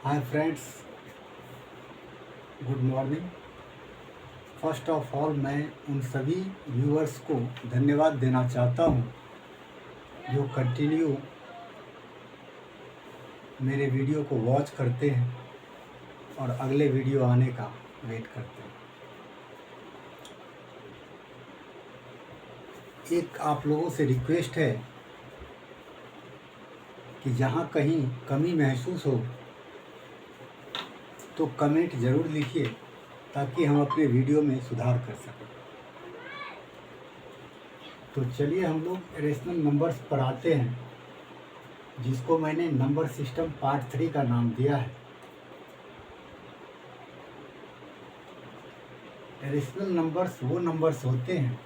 Hi friends, good morning. First of all मैं उन सभी व्यूअर्स को धन्यवाद देना चाहता हूँ जो कंटिन्यू मेरे वीडियो को वॉच करते हैं और अगले वीडियो आने का वेट करते हैं। एक आप लोगों से रिक्वेस्ट है कि जहाँ कहीं कमी महसूस हो तो कमेंट ज़रूर लिखिए ताकि हम अपने वीडियो में सुधार कर सकें। तो चलिए हम लोग रेशनल नंबर्स पर आते हैं, जिसको मैंने नंबर सिस्टम पार्ट 3 का नाम दिया है। रेशनल नंबर्स वो नंबर्स होते हैं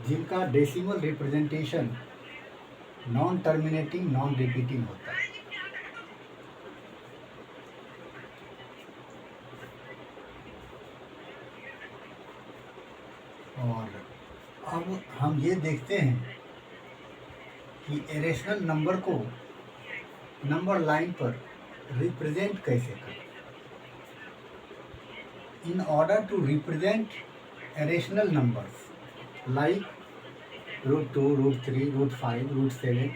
जिनका decimal representation non terminating non repeating होता है। और अब हम ये देखते हैं कि इरेशनल नंबर को नंबर लाइन पर रिप्रेजेंट कैसे करें। In order to represent irrational numbers like √2, √3, √5, √7,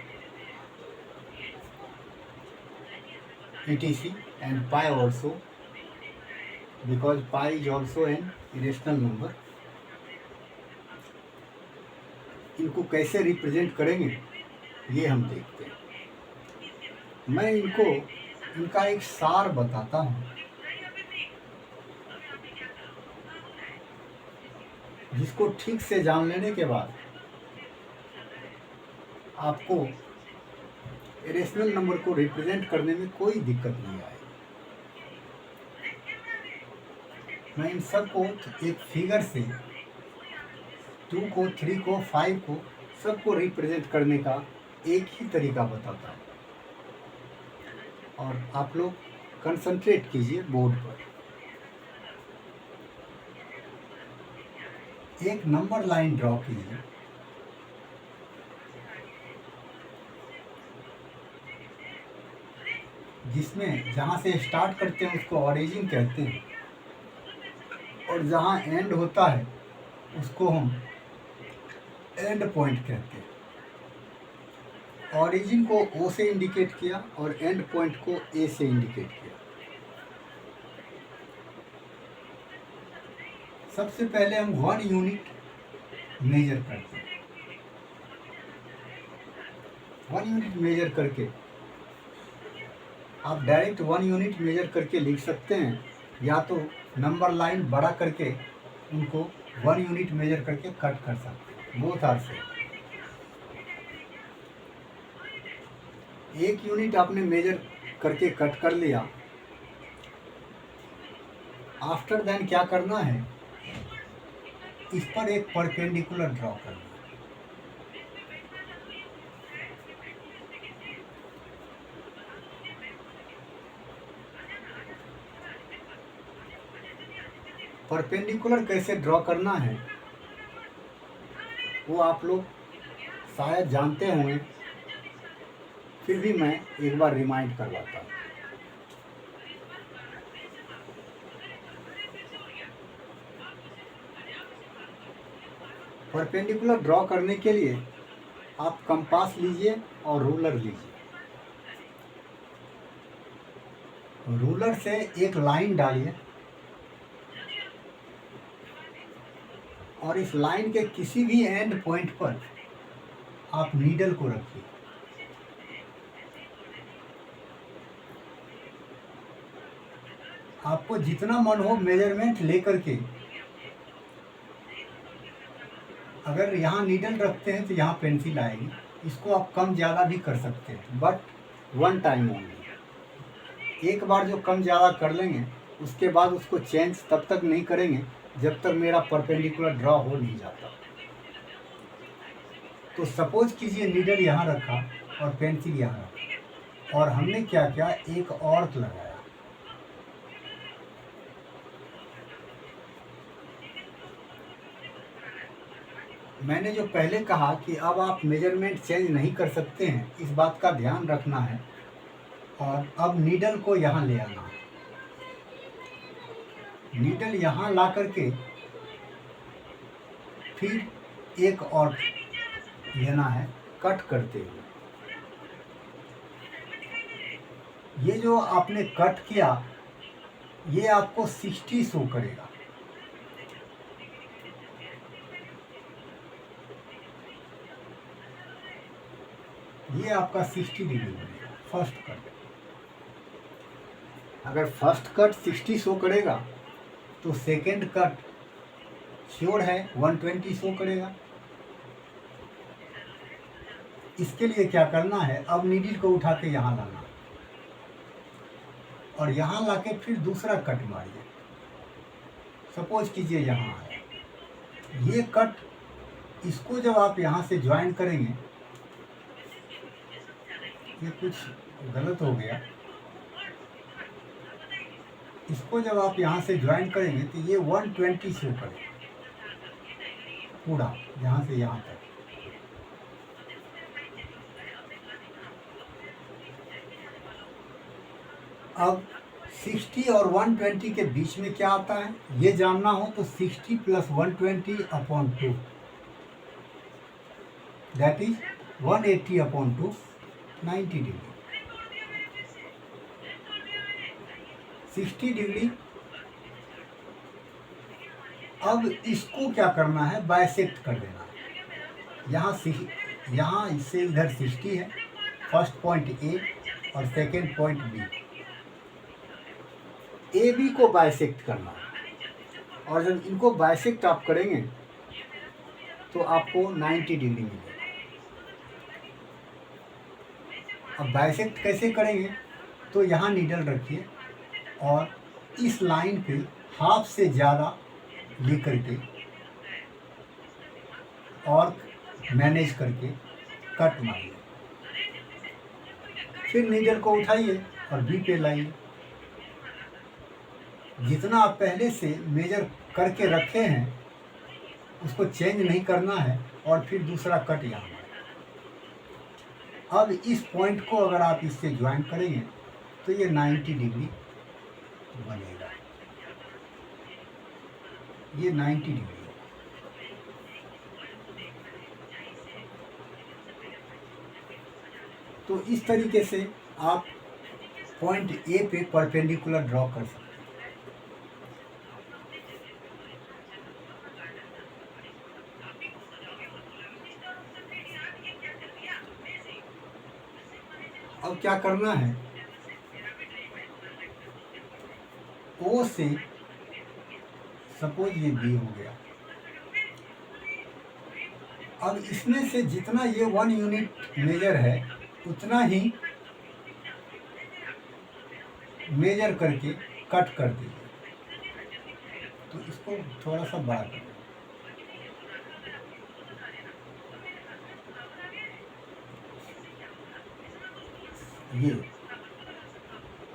etc. and pi also, because pi is also an irrational number. इनको कैसे रिप्रेजेंट करेंगे ये हम देखते हैं। मैं इनका एक सार बताता हूँ जिसको ठीक से जान लेने के बाद आपको इरेशनल नंबर को रिप्रेजेंट करने में कोई दिक्कत नहीं आएगी। मैं इन सब को एक फिगर से 2 को, 3 को, 5 को, सबको रिप्रेजेंट करने का एक ही तरीका बताता हूँ और आप लोग कंसंट्रेट कीजिए बोर्ड पर। एक नंबर लाइन ड्रॉ कीजिए जिसमें जहाँ से स्टार्ट करते हैं उसको ओरिजिन कहते हैं और जहाँ एंड होता है उसको हम एंड पॉइंट कहते हैं। ओरिजिन को O से इंडिकेट किया और एंड पॉइंट को A से इंडिकेट किया। सबसे पहले हम 1 यूनिट मेजर करते हैं। 1 यूनिट मेजर करके आप डायरेक्ट 1 यूनिट मेजर करके लिख सकते हैं, या तो नंबर लाइन बड़ा करके उनको 1 यूनिट मेजर करके कट कर सकते हैं। Both are same. 1 यूनिट आपने मेजर करके कट कर लिया। आफ्टर देन क्या करना है, इस पर एक परपेंडिकुलर ड्रॉ करना है। परपेंडिकुलर कैसे ड्रॉ करना है वो आप लोग शायद जानते होंगे, फिर भी मैं एक बार रिमाइंड करवाता हूँ। परपेंडिकुलर ड्रॉ करने के लिए आप कंपास लीजिए और रूलर लीजिए। रूलर से एक लाइन डालिए और इस लाइन के किसी भी एंड पॉइंट पर आप नीडल को रखिए। आपको जितना मन हो मेजरमेंट लेकर के, अगर यहाँ नीडल रखते हैं तो यहाँ पेंसिल आएगी, इसको आप कम ज़्यादा भी कर सकते हैं, बट 1 टाइम ओनली। एक बार जो कम ज़्यादा कर लेंगे उसके बाद उसको चेंज तब तक नहीं करेंगे जब तक मेरा परपेंडिकुलर ड्रॉ हो नहीं जाता। तो सपोज कीजिए नीडल यहाँ रखा और पेंसिल यहाँ रखा और हमने क्या किया, एक ऑर्क लगाया। मैंने जो पहले कहा कि अब आप मेजरमेंट चेंज नहीं कर सकते हैं, इस बात का ध्यान रखना है। और अब नीडल को यहाँ ले आना है। नीडल यहाँ ला करके फिर एक और लेना है कट करते हुए। ये जो आपने कट किया ये आपको 60 शो करेगा। ये आपका 60 डिग्री बनेगा फर्स्ट कट। अगर फर्स्ट कट 60 शो करेगा तो सेकेंड कट श्योर है 120 शो करेगा। इसके लिए क्या करना है, अब नीडल को उठा के यहाँ लाना और यहाँ लाके फिर दूसरा कट मारिए। सपोज कीजिए यहाँ है ये कट, इसको जब आप यहाँ से ज्वाइन करेंगे, ये कुछ गलत हो गया, इसको जब आप यहाँ से ज्वाइन करेंगे तो ये 120 शो करेगा पूरा यहाँ से यहाँ तक। अब 60 और 120 के बीच में क्या आता है ये जानना हो तो 60 + 120/2 दैट इज 180/2 90 डिग्री। 60 डिग्री। अब इसको क्या करना है, बाइसेक्ट कर देना है। यहाँ इससे इधर 60 है, फर्स्ट पॉइंट ए और second point B. A B को बाइसेक्ट करना है और जब इनको बाइसेक्ट आप करेंगे तो आपको 90 डिग्री मिलेगा। अब बाइसेक्ट कैसे करेंगे, तो यहाँ नीडल रखिए और इस लाइन पे हाफ से ज़्यादा लेकर के और मैनेज करके कट मारिए। फिर नीडल को उठाइए और बी पे लाइए। जितना आप पहले से मेजर करके रखे हैं उसको चेंज नहीं करना है और फिर दूसरा कट यहाँ। अब इस पॉइंट को अगर आप इससे ज्वाइन करेंगे तो ये 90 डिग्री बनेगा। ये 90 डिग्री। तो इस तरीके से आप पॉइंट ए पे परपेंडिकुलर ड्रॉ कर सकते हैं। अब क्या करना है, ओ से सपोज ये बी हो गया। अब इसमें से जितना ये 1 यूनिट मेजर है उतना ही मेजर करके कट कर दीजिए। तो इसको थोड़ा सा बड़ा कर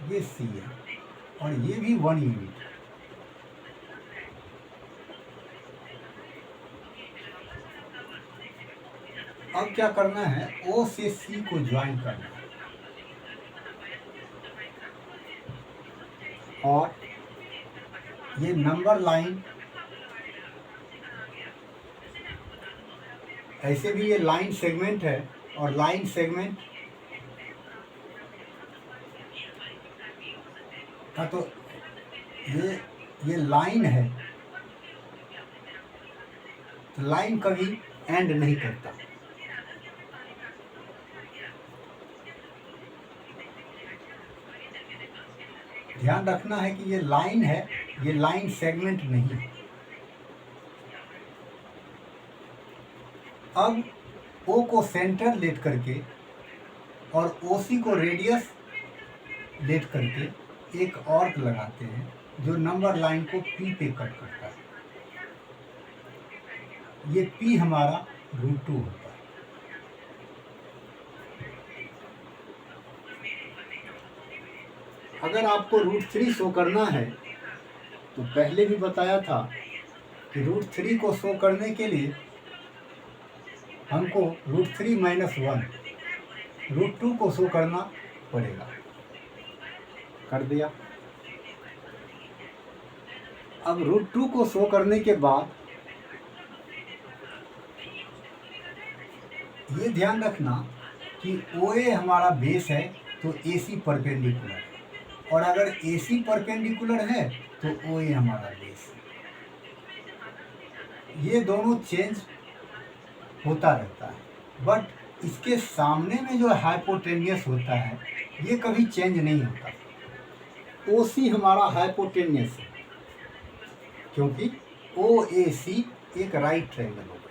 ये सी है और ये भी 1 यूनिट। अब क्या करना है, ओ से सी को ज्वाइन करना है और ये नंबर लाइन, ऐसे भी ये लाइन सेगमेंट है और लाइन सेगमेंट का तो ये लाइन है, तो लाइन कभी एंड नहीं करता। ध्यान रखना है कि ये लाइन है, ये लाइन सेगमेंट नहीं है। अब ओ को सेंटर लेट करके और ओसी को रेडियस लेट करके एक आर्क लगाते हैं जो नंबर लाइन को पी पे कट करता है। ये पी हमारा √2 होता है। अगर आपको √3 शो करना है तो पहले भी बताया था कि √3 को शो करने के लिए हमको √3 - 1 √2 को शो करना पड़ेगा। कर दिया। अब √2 को शो करने के बाद ये ध्यान रखना कि OA हमारा बेस है तो AC परपेंडिकुलर है, और अगर AC परपेंडिकुलर है तो OA हमारा बेस है। ये दोनों चेंज होता रहता है, बट इसके सामने में जो हाइपोटेनियस होता है ये कभी चेंज नहीं होता। OC हमारा हाइपोटेनियस है क्योंकि OAC एक राइट ट्रायंगल होगा।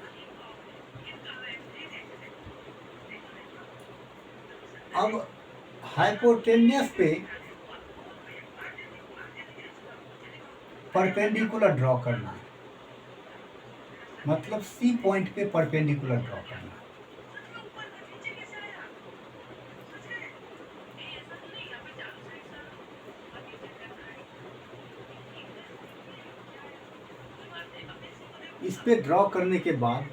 अब हाइपोटेनियस पे परपेंडिकुलर ड्रॉ करना है, मतलब C पॉइंट पे परपेंडिकुलर ड्रॉ करना है। इस पे ड्रॉ करने के बाद,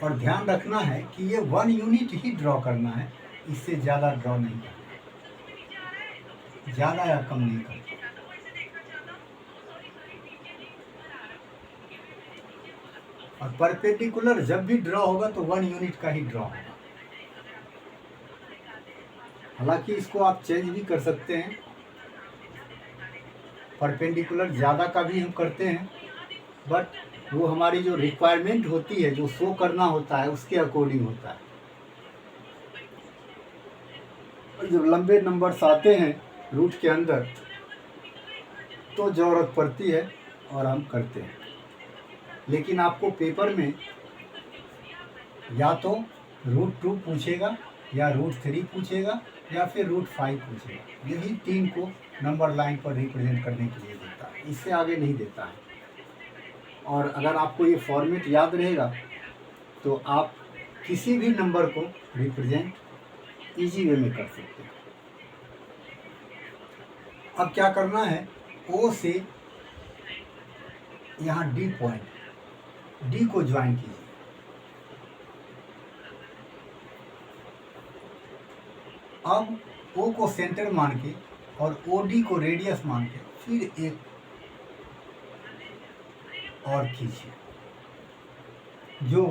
और ध्यान रखना है कि ये 1 यूनिट ही ड्रॉ करना है, इससे ज़्यादा ड्रॉ नहीं करना, ज़्यादा या कम नहीं करना। और परपेंडिकुलर जब भी ड्रॉ होगा तो 1 यूनिट का ही ड्रॉ होगा। हालांकि इसको आप चेंज भी कर सकते हैं, परपेंडिकुलर ज़्यादा का भी हम करते हैं, बट वो हमारी जो रिक्वायरमेंट होती है, जो शो करना होता है, उसके अकॉर्डिंग होता है। और जब लंबे नंबर्स आते हैं रूट के अंदर तो ज़रूरत पड़ती है और हम करते हैं। लेकिन आपको पेपर में या तो √2 पूछेगा, या √3 पूछेगा, या फिर √5 पूछेगा। यही 3 को नंबर लाइन पर रिप्रेजेंट करने के लिए देता है, इससे आगे नहीं देता है। और अगर आपको ये फॉर्मेट याद रहेगा तो आप किसी भी नंबर को रिप्रेजेंट इजी वे में कर सकते हैं। अब क्या करना है, O से यहाँ D पॉइंट, D को ज्वाइन कीजिए। अब O को सेंटर मान के और OD को रेडियस मान के फिर एक और खींचिए, जो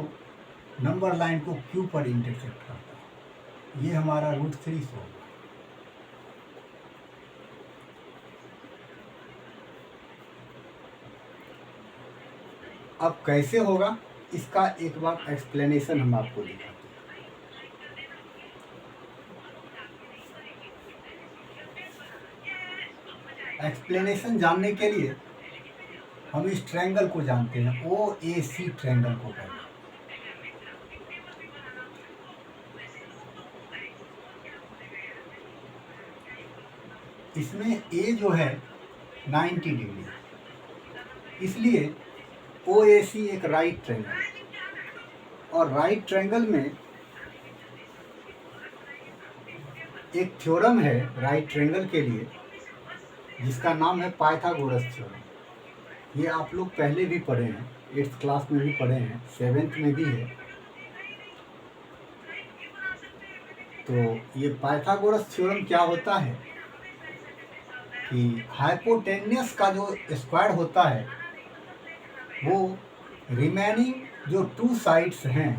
नंबर लाइन को Q पर इंटरसेक्ट करता है। ये हमारा √3 होगा। अब कैसे होगा इसका एक बार एक्सप्लेनेशन हम आपको दिखाते हैं। एक्सप्लेनेशन जानने के लिए हम इस ट्रायंगल को जानते हैं, OAC ट्रायंगल को कहते हैं। इसमें A जो है 90 डिग्री, इसलिए OAC एक राइट ट्रायंगल है। और राइट ट्रायंगल में एक थ्योरम है राइट ट्रायंगल के लिए, जिसका नाम है पाइथागोरस थ्योरम। ये आप लोग पहले भी पढ़े हैं, 8th क्लास में भी पढ़े हैं, 7th में भी है। तो ये पाइथागोरस थ्योरम क्या होता है कि हाइपोटेनियस का जो स्क्वायर होता है वो रिमेनिंग जो 2 साइड्स हैं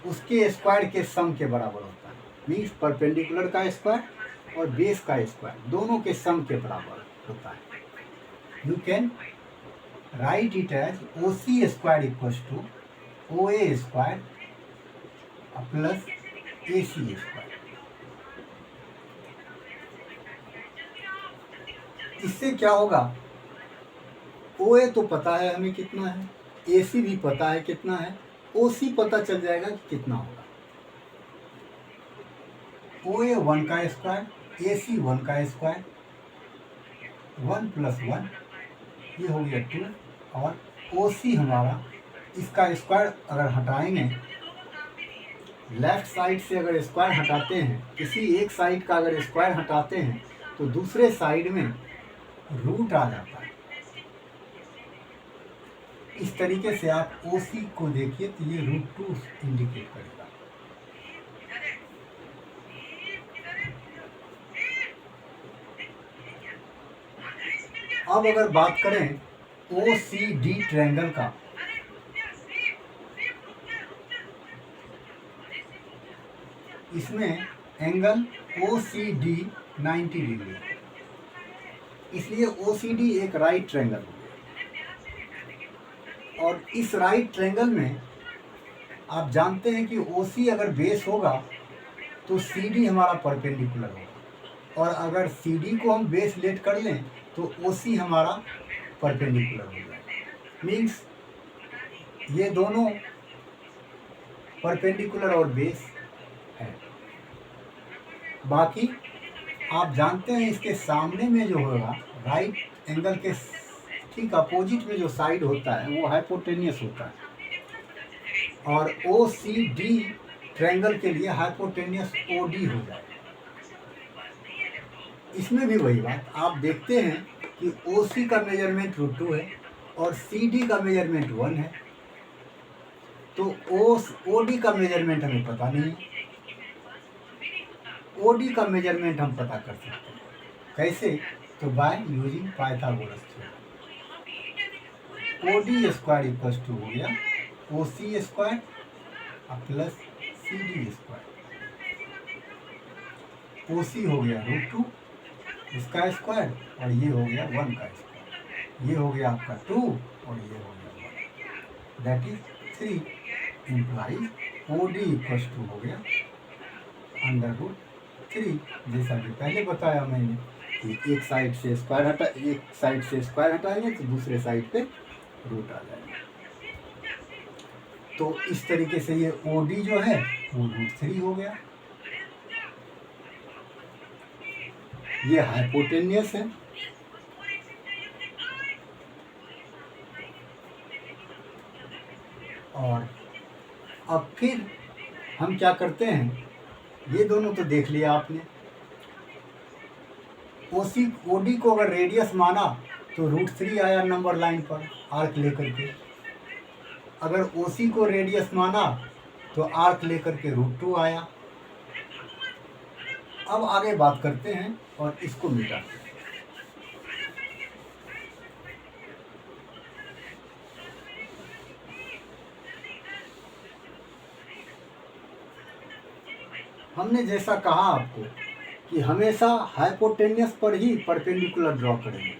उसके स्क्वायर के सम के बराबर होता है। मीन्स परपेंडिकुलर का स्क्वायर और बेस का स्क्वायर दोनों के सम के बराबर होता है। You can write it as OC square equals to OA square plus AC square. इससे क्या होगा, OA तो पता है हमें कितना है, AC भी पता है कितना है, OC पता चल जाएगा कि कितना होगा। OA 1 का स्क्वायर, AC 1 का स्क्वायर, 1 + 1 ये हो गया 2, और OC हमारा इसका स्क्वायर अगर हटाएंगे, लेफ्ट साइड से अगर स्क्वायर हटाते हैं, किसी एक साइड का अगर स्क्वायर हटाते हैं तो दूसरे साइड में रूट आ जाता है। इस तरीके से आप OC को देखिए तो ये √2 इंडिकेट करेगा। अब अगर बात करें OCD ट्रायंगल का, इसमें एंगल OCD 90 डिग्री है, इसलिए OCD एक राइट ट्रायंगल हो गया। और इस राइट ट्रायंगल में आप जानते हैं कि OC अगर बेस होगा तो CD हमारा परपेंडिकुलर होगा, और अगर CD को हम बेस लेट कर लें तो OC हमारा परपेंडिकुलर हो जाएगा। मीन्स ये दोनों परपेंडिकुलर और बेस है। बाकी आप जानते हैं इसके सामने में जो होगा, राइट एंगल के ठीक अपोजिट में जो साइड होता है वो हाइपोटेनियस होता है, और OCD ट्रायंगल के लिए हाइपोटेनियस OD हो जाएगा। इसमें भी वही बात आप देखते हैं कि OC का मेजरमेंट √2 है और CD का मेजरमेंट 1 है, तो OD का मेजरमेंट हमें पता नहीं है। OD का मेजरमेंट हम पता कर सकते हैं कैसे, तो by using Pythagoras theorem. OD square equals to हो गया OC square plus CD square. OC हो गया √2 इसका स्क्वायर और ये हो गया 1 का स्क्वायर, ये हो गया आपका 2 और ये हो गया 1, that is 3 implies OD equals to हो गया √3। जैसा कि पहले बताया मैंने कि एक साइड से स्क्वायर हटाएंगे तो दूसरे साइड पे रूट आ जाएगा। तो इस तरीके से ये OD जो है वो √3 हो गया, ये हाइपोटेनियस है। और अब फिर हम क्या करते हैं, ये दोनों तो देख लिया आपने। OD को अगर रेडियस माना तो √3 आया नंबर लाइन पर आर्क लेकर के, अगर OC को रेडियस माना तो आर्क लेकर के √2 आया। अब आगे बात करते हैं और इसको मिटाते हैं। हमने जैसा कहा आपको कि हमेशा हाइपोटेनियस पर ही परपेंडिकुलर ड्रॉ करेंगे।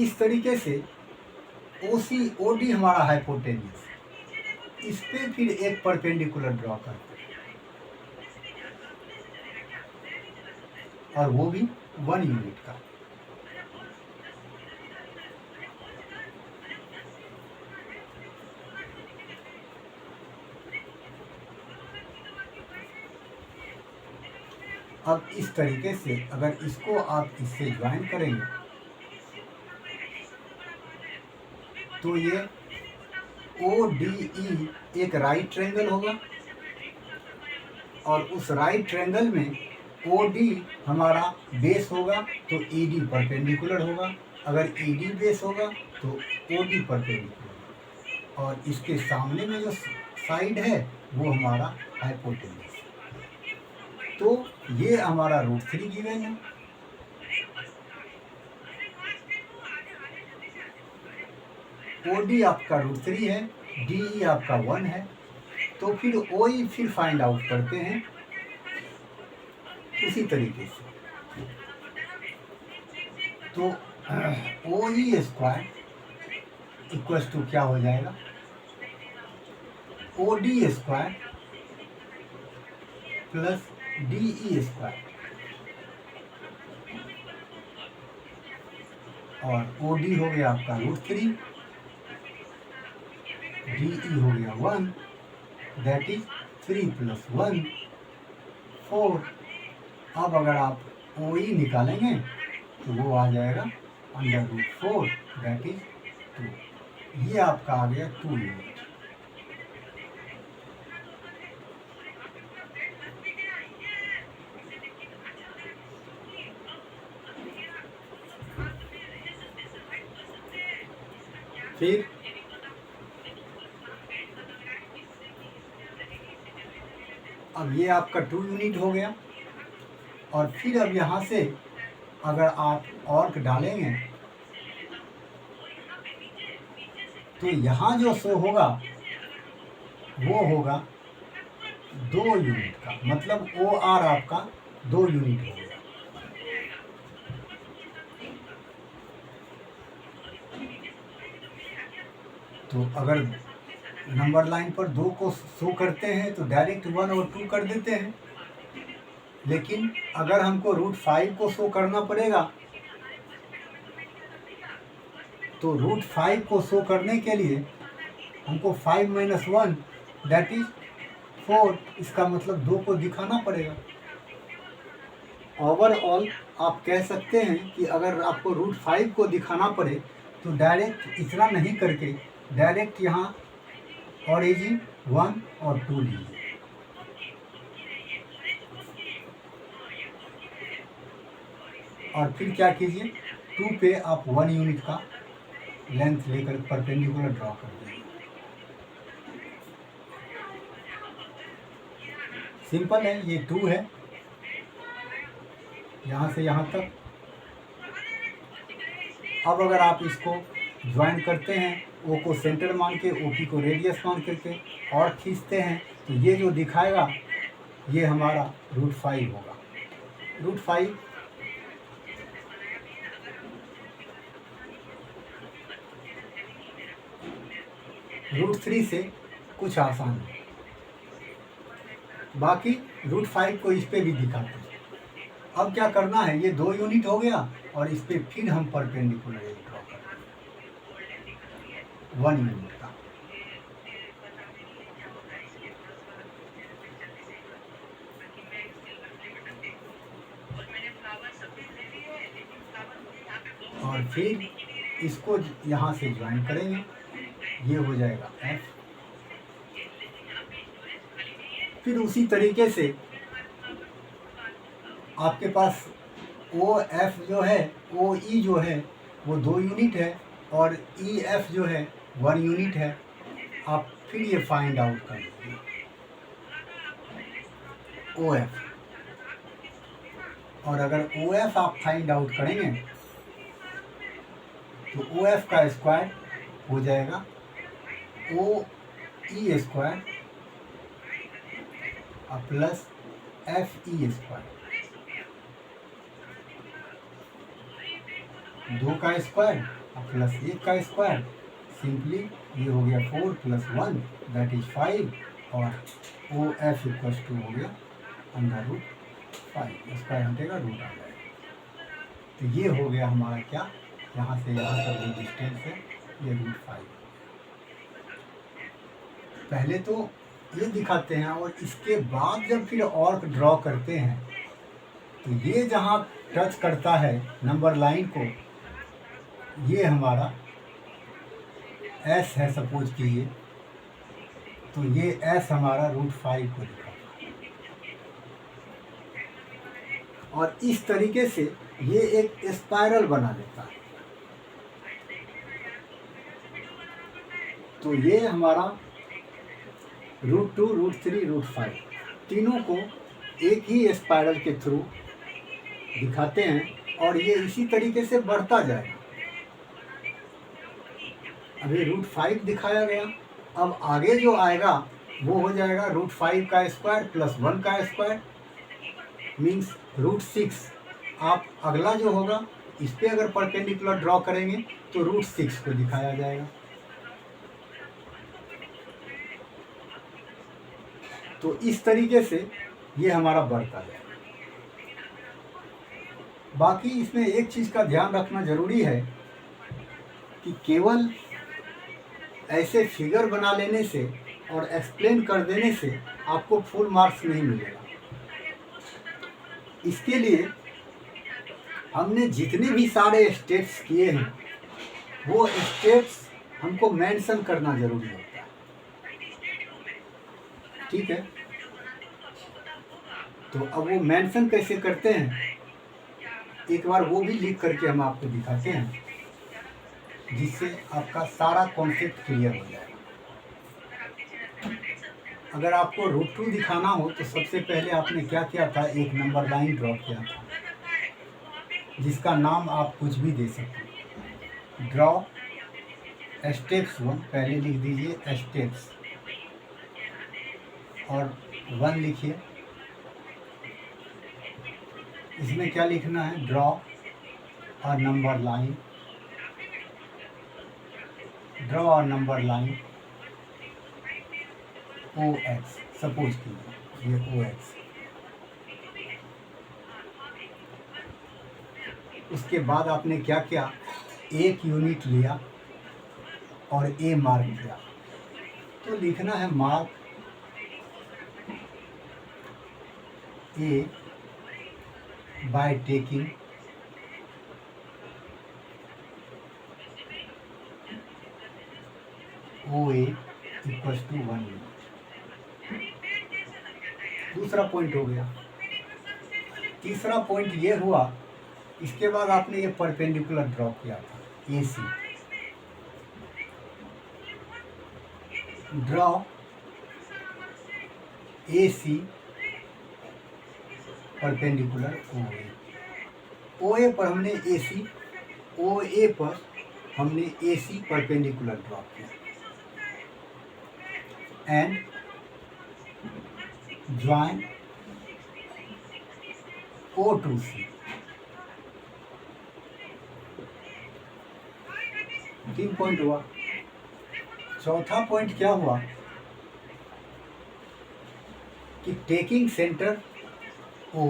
इस तरीके से OD हमारा हाइपोटेनियस, इस पे फिर एक परपेंडिकुलर ड्रॉ करते हैं, और वो भी 1 यूनिट का। अब इस तरीके से अगर इसको आप इससे ज्वाइन करेंगे तो ये ODE एक राइट ट्रायंगल होगा, और उस राइट ट्रायंगल में OD हमारा बेस होगा तो ED परपेंडिकुलर होगा, अगर ED बेस होगा तो OD परपेंडिकुलर होगा, और इसके सामने में जो साइड है वो हमारा हाइपोटेनियस। तो ये हमारा √3 गिवन है। OD आपका √3 है, DE आपका 1 है, तो फिर OE फिर फाइंड आउट करते हैं उसी तरीके से। तो OE स्क्वायर इक्वल्स टू क्या हो जाएगा, OD square plus DE square, और OD हो गया आपका √3, DE हो गया 1, दैट इज 3 + 1 4। अब अगर आप OE निकालेंगे तो वो आ जाएगा √4, दैट इज 2। ये आपका आ गया 2 यूनिट। फिर अब ये आपका 2 यूनिट हो गया। और फिर अब यहाँ से अगर आप ऑर्क डालेंगे तो यहाँ जो शो होगा वो होगा 2 यूनिट का, मतलब OR आपका 2 यूनिट हो गया। तो अगर नंबर लाइन पर 2 को शो करते हैं तो डायरेक्ट 1 और 2 कर देते हैं, लेकिन अगर हमको √5 को शो करना पड़ेगा तो √5 को शो करने के लिए हमको 5 - 1 दैट इज 4, इसका मतलब 2 को दिखाना पड़ेगा। ओवरऑल आप कह सकते हैं कि अगर आपको √5 को दिखाना पड़े तो डायरेक्ट इतना नहीं करके डायरेक्ट यहाँ ओरिजिन 1 और 2 लीजिए। और फिर क्या कीजिए, 2 पे आप 1 यूनिट का लेंथ लेकर परपेंडिकुलर ड्रॉ कर देंगे। सिंपल है, ये 2 है यहाँ से यहाँ तक। अब अगर आप इसको ज्वाइन करते हैं, O को सेंटर मान के, OP को रेडियस मान करके और खींचते हैं तो ये जो दिखाएगा ये हमारा √5 होगा। √5 √3 से कुछ आसान है, बाकी √5 को इस पे भी दिखाते हैं। अब क्या करना है, ये 2 यूनिट हो गया और इस पे फिर हम परपेंडिकुलर एक ड्रॉ करेंगे 1 यूनिट का। और फिर इसको यहाँ से ज्वाइन करेंगे, ये हो जाएगा F। फिर उसी तरीके से आपके पास OF जो है, OE जो है वो 2 यूनिट है और EF जो है 1 यूनिट है। आप फिर ये फाइंड आउट कर लीजिए OF। और अगर OF आप फाइंड आउट करेंगे तो OF का स्क्वायर हो जाएगा OE square plus FE square, 2 का स्क्वायर प्लस 1 का स्क्वायर, सिंपली ये हो गया 4 + 1 दैट इज 5 और OF = हो गया √5, स्क्वायर हटेगा रूट आ जाएगा। तो ये हो गया हमारा क्या, यहाँ से यहाँ तक जो डिस्टेंस है ये √5। पहले तो ये दिखाते हैं और इसके बाद जब फिर ऑर्क ड्रॉ करते हैं तो ये जहाँ टच करता है नंबर लाइन को, ये हमारा S है सपोज कीजिए, तो ये S हमारा √5 को दिखाता है। और इस तरीके से ये एक स्पाइरल बना देता है। तो ये हमारा √2, √3, √5 तीनों को एक ही स्पाइरल के थ्रू दिखाते हैं और ये इसी तरीके से बढ़ता जाएगा। अभी √5 दिखाया गया, अब आगे जो आएगा वो हो जाएगा √5 का स्क्वायर प्लस 1 का स्क्वायर मीन्स √6। आप अगला जो होगा इस पे अगर परपेंडिकुलर ड्रॉ करेंगे तो √6 को दिखाया जाएगा। तो इस तरीके से ये हमारा बढ़ता है। बाकी इसमें एक चीज़ का ध्यान रखना ज़रूरी है कि केवल ऐसे फिगर बना लेने से और एक्सप्लेन कर देने से आपको फुल मार्क्स नहीं मिलेगा। इसके लिए हमने जितने भी सारे स्टेप्स किए हैं वो स्टेप्स हमको मेंशन करना ज़रूरी होता है। ठीक है, तो अब वो मेंशन कैसे करते हैं एक बार वो भी लिख करके हम आपको दिखाते हैं। जिससे आपका सारा कॉन्सेप्ट क्लियर हो जाएगा। अगर आपको रूट 2 दिखाना हो तो सबसे पहले आपने क्या किया था, एक नंबर लाइन ड्रॉ किया था, जिसका नाम आप कुछ भी दे सकते हैं। ड्रॉ स्टेप्स 1 पहले लिख दीजिए, स्टेप्स और 1 लिखिए। इसमें क्या लिखना है, ड्रॉ और नंबर लाइन, ड्रॉ और नंबर लाइन OX, सपोज कीजिए ये OX। उसके बाद आपने क्या किया, एक यूनिट लिया और A मार्क किया। तो लिखना है mark A by taking OA equals to 1 unit. दूसरा पॉइंट हो गया। तीसरा पॉइंट ये हुआ, इसके बाद आपने ये परपेंडिकुलर ड्रॉ किया था, AC। Draw AC perpendicular OA। OA पर हमने AC, OA पर हमने AC परपेंडिकुलर ड्रॉ किया and join O to C। 3 point हुआ। चौथा पॉइंट क्या हुआ कि taking centre O,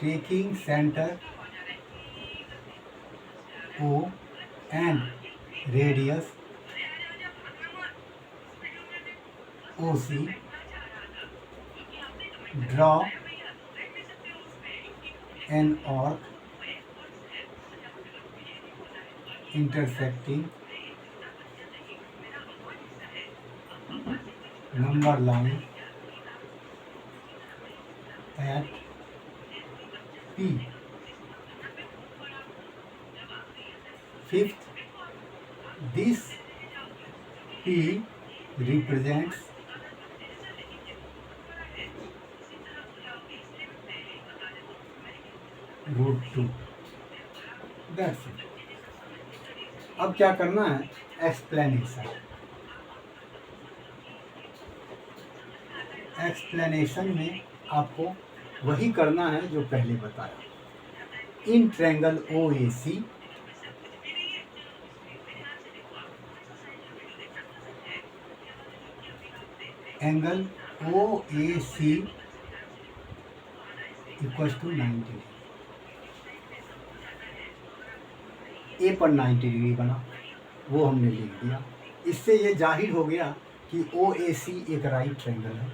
taking centre O and radius OC, draw an arc intersecting number line at P। Fifth, this P represents √2। That's it। अब क्या करना है, एक्सप्लेनेशन। एक्सप्लेनेशन में आपको वही करना है जो पहले बताया। In triangle OAC angle OAC equals to 90 degree. A पर 90 डिग्री बना, वो हमने लिख दिया। इससे ये जाहिर हो गया कि OAC एक राइट ट्रायंगल है।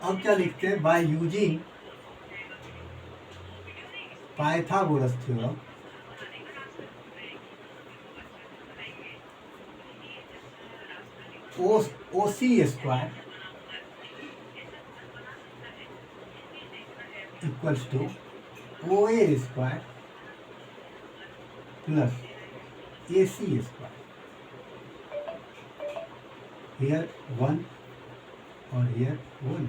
अब क्या लिखते हैं, by using Pythagoras theorem OC square equals to OA square plus AC square. Here 1 और here 1,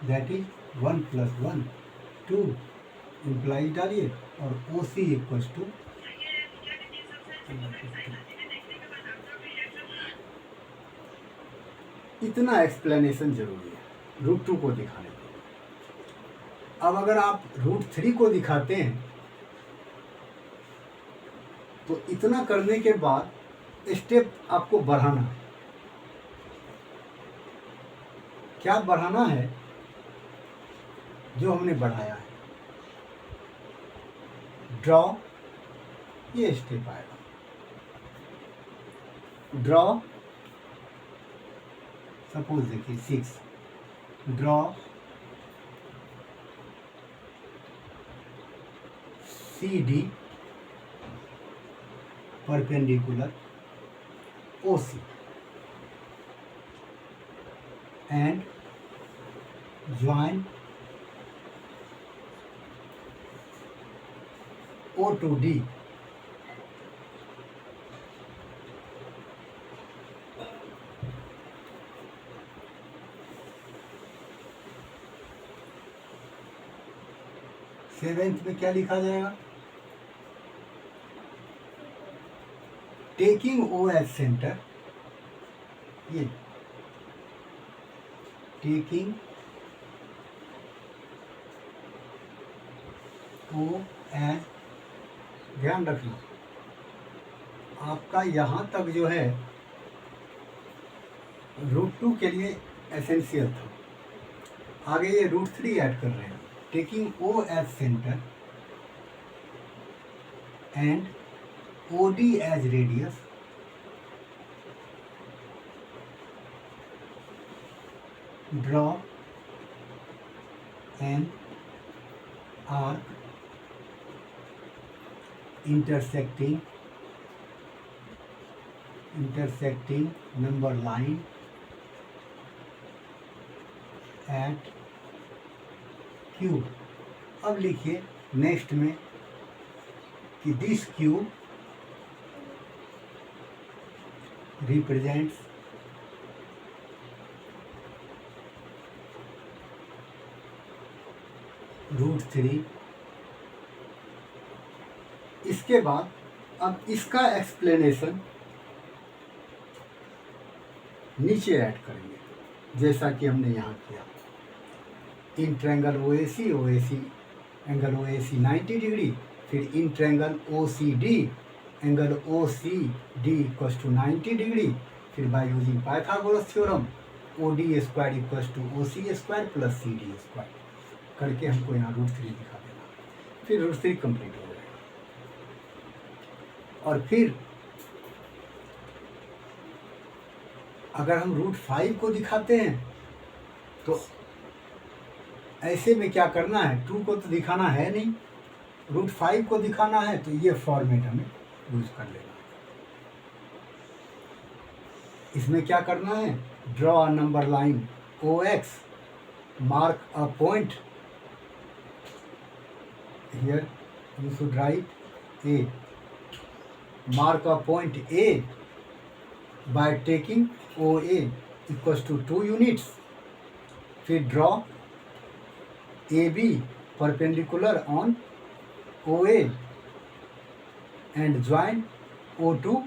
that is 1 plus 1 2 implies डालिए और OC इक्वल्स टू इतना एक्सप्लेनेशन जरूरी है √2 को दिखाने के लिए। अब अगर आप √3 को दिखाते हैं तो इतना करने के बाद स्टेप आपको बढ़ाना है। क्या बढ़ाना है, जो हमने बढ़ाया है, ड्रॉ, ये स्टेप आएगा, ड्रॉ, सपोज देखिए 6, draw CD perpendicular OC and join O2D। Seventh में क्या लिखा जाएगा? टेकिंग O एज सेंटर, ये टेकिंग O एज, ध्यान रखना आपका यहाँ तक जो है √2 के लिए एसेंशियल था, आगे ये √3 ऐड कर रहे हैं। Taking O as centre and OD as radius, draw an arc intersecting number line at Q। अब लिखिए नेक्स्ट में कि दिस Q represents √3। इसके बाद अब इसका एक्सप्लेनेशन नीचे ऐड करेंगे जैसा कि हमने यहाँ किया। In triangle OAC angle OAC 90 degree, फिर in triangle OCD angle OCD equals to 90 degree, फिर by using Pythagoras theorem OD square equals to OC square plus CD square करके हमको यहाँ √3 दिखा देना। फिर √3 कंप्लीट हो जाएगा। और फिर अगर हम √5 को दिखाते हैं तो ऐसे में क्या करना है, 2 को तो दिखाना है नहीं, √5 को दिखाना है तो ये फॉर्मेट हमें यूज कर लेना। इसमें क्या करना है, draw a number line OX, mark a point, here you should write A, mark a point A by taking OA equals to 2 units, फिर draw AB perpendicular on OA and join O2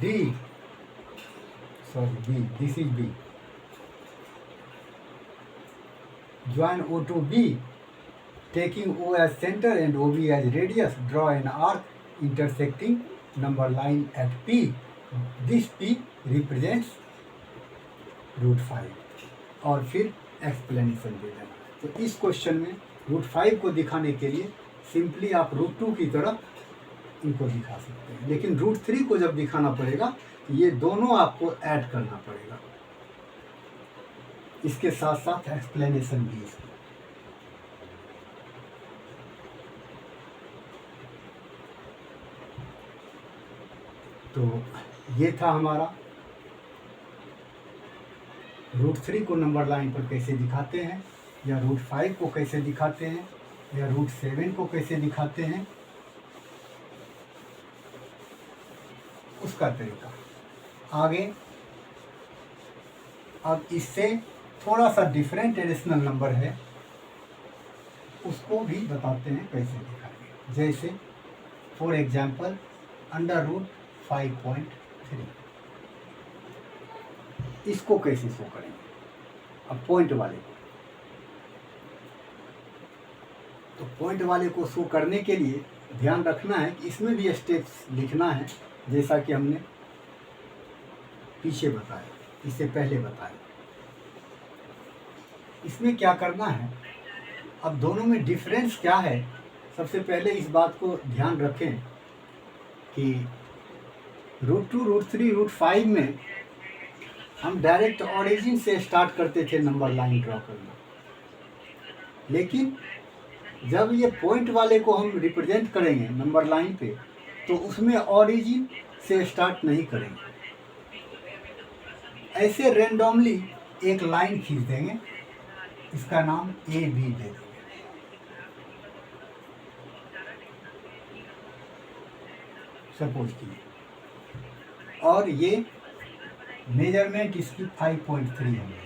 D, sorry B, this is B, join O2 B, taking O as center and OB as radius, draw an arc intersecting number line at P, this P represents √5 और फिर explanation दे देना। तो इस question में √5 को दिखाने के लिए सिंपली आप √2 की तरफ इनको दिखा सकते हैं, लेकिन √3 को जब दिखाना पड़ेगा ये दोनों आपको ऐड करना पड़ेगा, इसके साथ साथ एक्सप्लेनेशन भी इसकी। तो ये था हमारा √3 को नंबर लाइन पर कैसे दिखाते हैं, या √5 को कैसे दिखाते हैं, या √7 को कैसे दिखाते हैं, उसका तरीका। आगे अब इससे थोड़ा सा डिफरेंट एडिशनल नंबर है, उसको भी बताते हैं कैसे दिखाएंगे। जैसे फॉर एग्जांपल √5.3, इसको कैसे शो करेंगे। अब पॉइंट वाले को, तो पॉइंट वाले को शो करने के लिए ध्यान रखना है कि इसमें भी स्टेप्स लिखना है, जैसा कि हमने पीछे बताया, इससे पहले बताया। इसमें क्या करना है, अब दोनों में डिफरेंस क्या है। सबसे पहले इस बात को ध्यान रखें कि √2, √3, √5 में हम डायरेक्ट ऑरिजिन से स्टार्ट करते थे नंबर लाइन ड्रॉ करना, लेकिन जब ये पॉइंट वाले को हम रिप्रेजेंट करेंगे नंबर लाइन पे, तो उसमें ऑरिजिन से स्टार्ट नहीं करेंगे, ऐसे रेंडमली एक लाइन खींच देंगे, इसका नाम AB दे देंगे। सपोज कीजिए, और ये मेजरमेंट इसकी 5.3 है।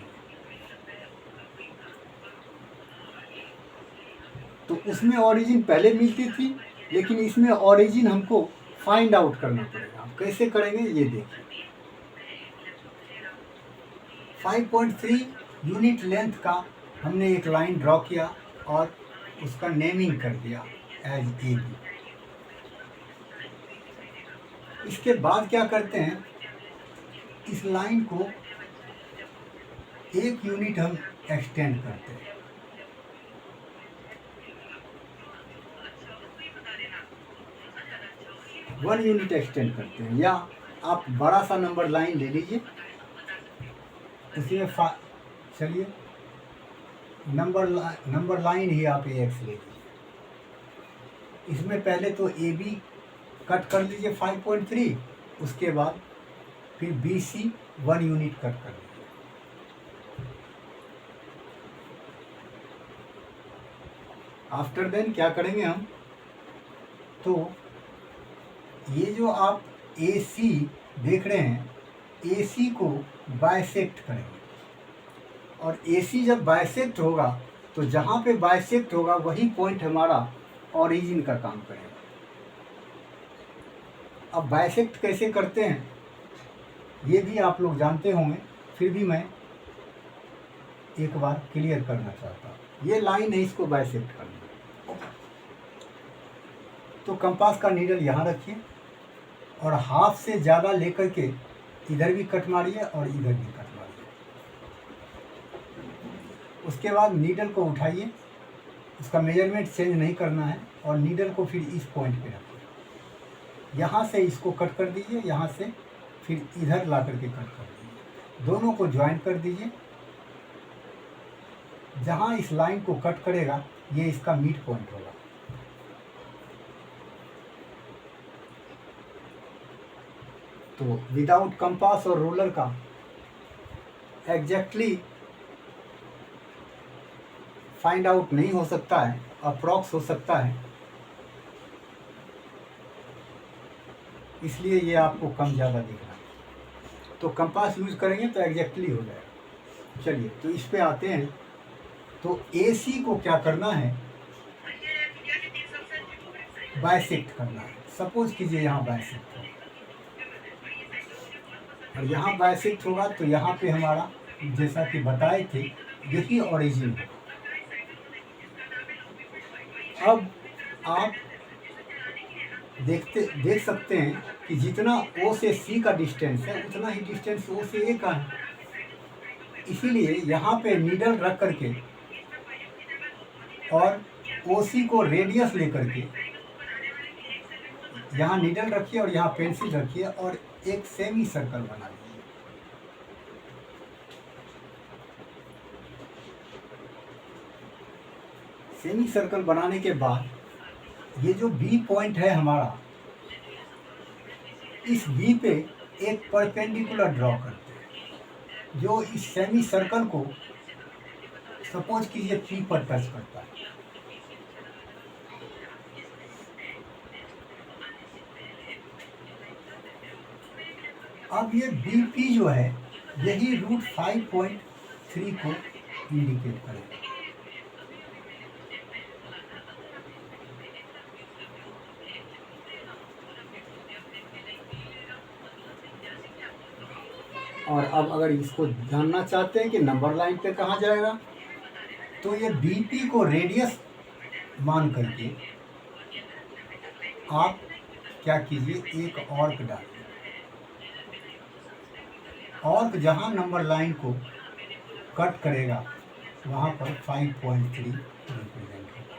तो उसमें ओरिजिन पहले मिलती थी, लेकिन इसमें ओरिजिन हमको फाइंड आउट करना पड़ेगा। हम कैसे करेंगे ये देखिए। 5.3 यूनिट लेंथ का हमने एक लाइन ड्रॉ किया और उसका नेमिंग कर दिया एज ए बी। इसके बाद क्या करते हैं, इस लाइन को 1 यूनिट हम एक्सटेंड करते हैं। वन यूनिट एक्सटेंड करते हैं, या आप बड़ा सा नंबर लाइन ले लीजिए, उसमें चलिए नंबर लाइन ही आप AX ले लीजिए। इसमें पहले तो AB कट कर लीजिए 5.3, उसके बाद फिर BC 1 यूनिट कट कर लीजिए। आफ्टर देन क्या करेंगे हम, तो ये जो आप AC देख रहे हैं, AC को बाइसेक्ट करेंगे, और AC जब बाइसेक्ट होगा तो जहाँ पे बाइसेक्ट होगा वही पॉइंट हमारा ओरिजिन का काम करेगा। अब बाइसेक्ट कैसे करते हैं ये भी आप लोग जानते होंगे, फिर भी मैं एक बार क्लियर करना चाहता हूँ। ये लाइन है, इसको बाइसेक्ट करना। तो कंपास का नीडल यहाँ रखिए और हाफ से ज़्यादा लेकर के इधर भी कट मारिए और इधर भी कट मारिए। उसके बाद नीडल को उठाइए, उसका मेजरमेंट चेंज नहीं करना है, और नीडल को फिर इस पॉइंट पे रखिए। यहाँ से इसको कट कर दीजिए, यहाँ से फिर इधर ला करके कट कर दीजिए, दोनों को ज्वाइन कर दीजिए। जहाँ इस लाइन को कट करेगा ये इसका मिड पॉइंट होगा। तो विदाउट कंपास और रोलर का एग्जैक्टली फाइंड आउट नहीं हो सकता है, अप्रॉक्स हो सकता है, इसलिए ये आपको कम ज़्यादा दिख रहा है। तो कंपास यूज करेंगे तो एग्जैक्टली हो जाएगा। चलिए तो इस पे आते हैं। तो AC को क्या करना है, बाइसेक्ट करना है। सपोज कीजिए यहाँ बाइसेक्ट हो, और यहाँ बाइसेक्ट होगा तो यहाँ पे हमारा जैसा कि बताए थे यही ओरिजिन है। अब आप देख सकते हैं कि जितना O से C का डिस्टेंस है उतना ही डिस्टेंस O से A का है। इसीलिए यहाँ पे नीडल रख करके और OC को रेडियस लेकर के यहाँ नीडल रखिए और यहाँ पेंसिल रखिए और एक सेमी सर्कल बना लीजिए। सेमी सर्कल बनाने के बाद ये जो B पॉइंट है हमारा, इस B पे एक परपेंडिकुलर ड्रॉ करते हैं जो इस सेमी सर्कल को सपोज कीजिए P पर टच करता है। अब ये BP जो है यही √5.3 को इंडिकेट करेगा। और अब अगर इसको जानना चाहते हैं कि नंबर लाइन पे कहाँ जाएगा, तो ये BP को रेडियस मान करके आप क्या कीजिए, एक आर्क डालिए। आर्क जहाँ नंबर लाइन को कट करेगा वहाँ पर 5.3 रिप्रेजेंट होगा।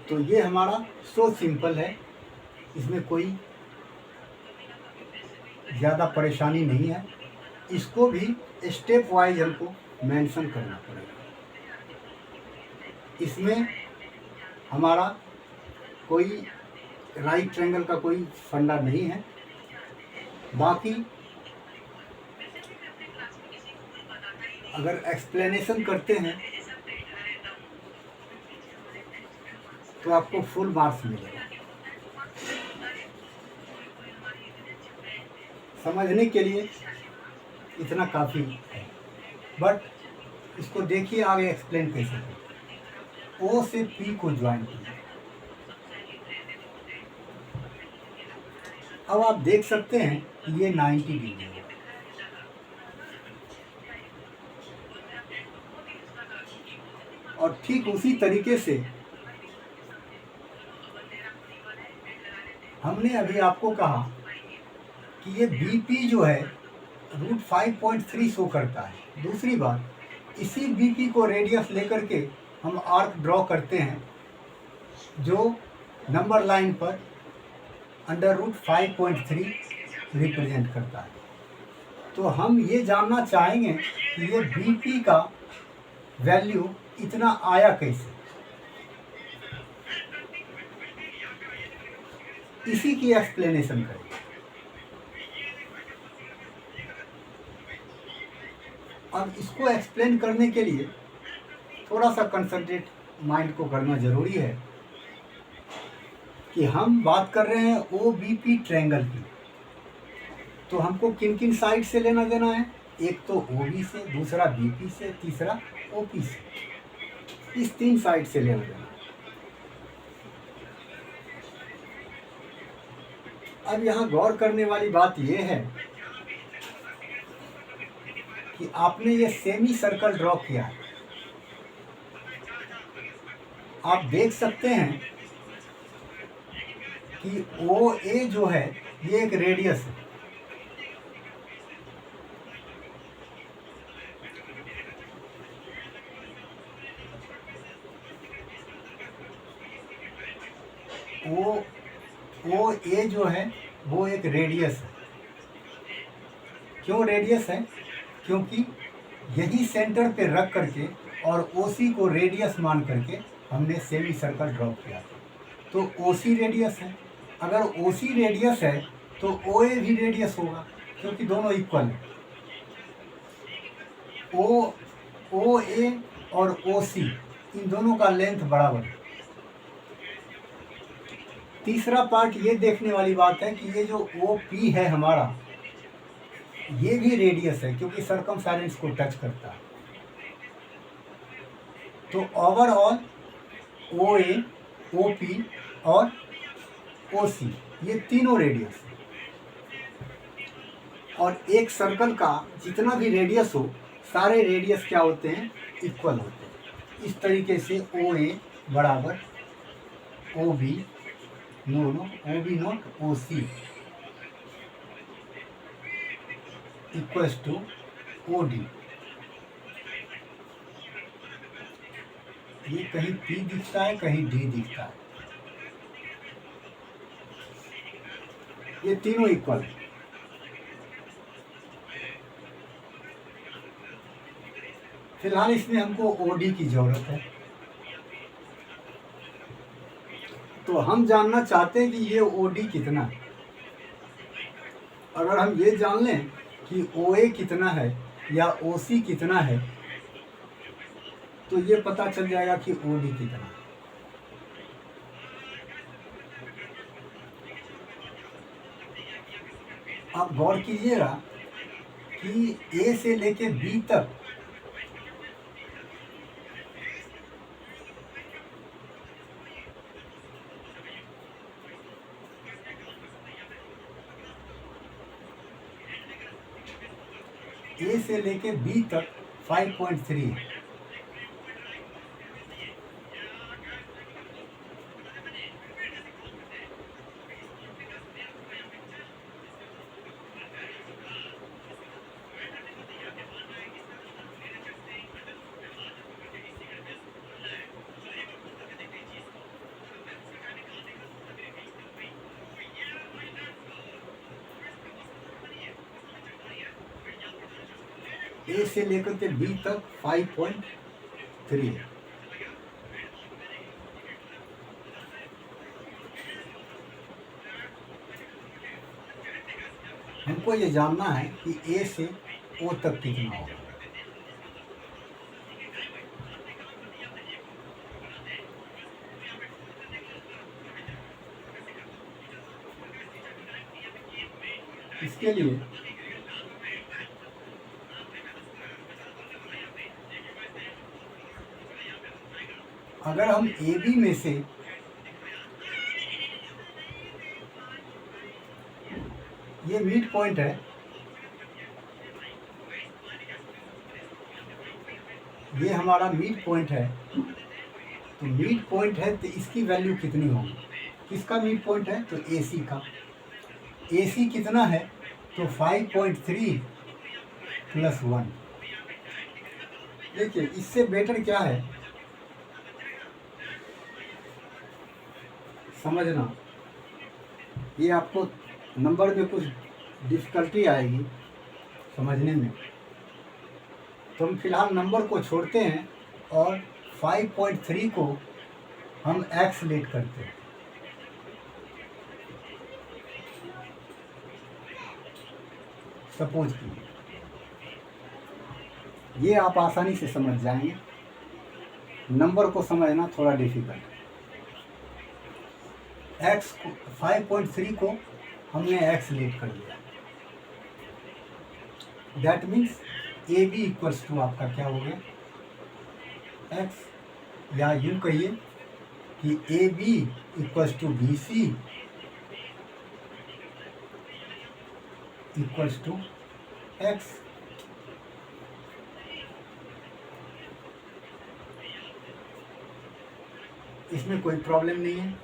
तो ये हमारा सो सिंपल है, इसमें कोई ज़्यादा परेशानी नहीं है। इसको भी स्टेप वाइज हमको मेंशन करना पड़ेगा। इसमें हमारा कोई राइट ट्रायंगल का कोई फंडा नहीं है। बाकी अगर एक्सप्लेनेशन करते हैं तो आपको फुल मार्क्स मिलेगा। समझने के लिए इतना काफ़ी है, बट इसको देखिए आगे एक्सप्लेन कैसे करें। ओ से पी को ज्वाइन कीजिए। अब आप देख सकते हैं कि ये 90 डिग्री है, और ठीक उसी तरीके से हमने अभी आपको कहा कि ये BP जो है √5.3 शो करता है। दूसरी बात, इसी BP को रेडियस लेकर के हम आर्क ड्रॉ करते हैं जो नंबर लाइन पर √5.3 रिप्रेजेंट करता है। तो हम ये जानना चाहेंगे कि ये BP का वैल्यू इतना आया कैसे। इसी की एक्सप्लेनेशन करें। अब इसको एक्सप्लेन करने के लिए थोड़ा सा कंसंट्रेट माइंड को करना जरूरी है कि हम बात कर रहे हैं OBP ट्रायंगल की। तो हमको किन किन साइड से लेना देना है? एक तो OB से, दूसरा BP से, तीसरा OP से। इस 3 साइड से लेना देना। अब यहाँ गौर करने वाली बात यह है कि आपने ये सेमी सर्कल ड्रॉ किया है। आप देख सकते हैं कि OA जो है ये एक रेडियस है। OA जो है वो एक रेडियस है। क्यों रेडियस है? क्योंकि यही सेंटर पे रख करके और OC को रेडियस मान करके हमने सेमी सर्कल ड्रॉ किया। तो OC रेडियस है। अगर OC रेडियस है तो OA भी रेडियस होगा, क्योंकि दोनों इक्वल है। OA और OC इन दोनों का लेंथ बराबर है। तीसरा पार्ट ये देखने वाली बात है कि ये जो OP है हमारा, ये भी रेडियस है, क्योंकि सर्कमफेरेंस को टच करता है। तो ओवरऑल OA, OP और OC ये तीनों रेडियस है। और एक सर्कल का जितना भी रेडियस हो, सारे रेडियस क्या होते हैं? इक्वल होते हैं। इस तरीके से OA बराबर OB not OC equals to OD। ये कहीं P दिखता है, कहीं D दिखता है। ये तीनों इक्वल है। फिलहाल इसमें हमको OD की जरूरत है। तो हम जानना चाहते हैं कि ये OD कितना है। अगर हम ये जान लें कि OA कितना है या OC कितना है, तो ये पता चल जाएगा कि OD कितना है। आप गौर कीजिएगा कि A से लेके B तक A से लेके B तक 5.3 है। A से लेकर के B तक 5.3 है। हमको ये जानना है कि A से O तक कितना होगा। इसके लिए अगर हम ए बी में से ये मिड पॉइंट है, ये हमारा मिड पॉइंट है, तो मिड पॉइंट है तो इसकी वैल्यू कितनी होगी? किसका मिड पॉइंट है? तो ए सी का। ए सी कितना है? तो 5.3 प्लस 1। देखिए इससे बेटर क्या है समझना, ये आपको नंबर में कुछ डिफ़िकल्टी आएगी समझने में, तो हम फिलहाल नंबर को छोड़ते हैं और 5.3 को हम एक्स लेट करते हैं। सपोज कीजिए, ये आप आसानी से समझ जाएंगे, नंबर को समझना थोड़ा डिफिकल्ट है। एक्स को 5.3 को हमने एक्स लेट कर दिया, that means A B equals to आपका क्या हो गया? एक्स, या यूँ कहिए कि A B equals to B C equals to x. इसमें कोई प्रॉब्लम नहीं है।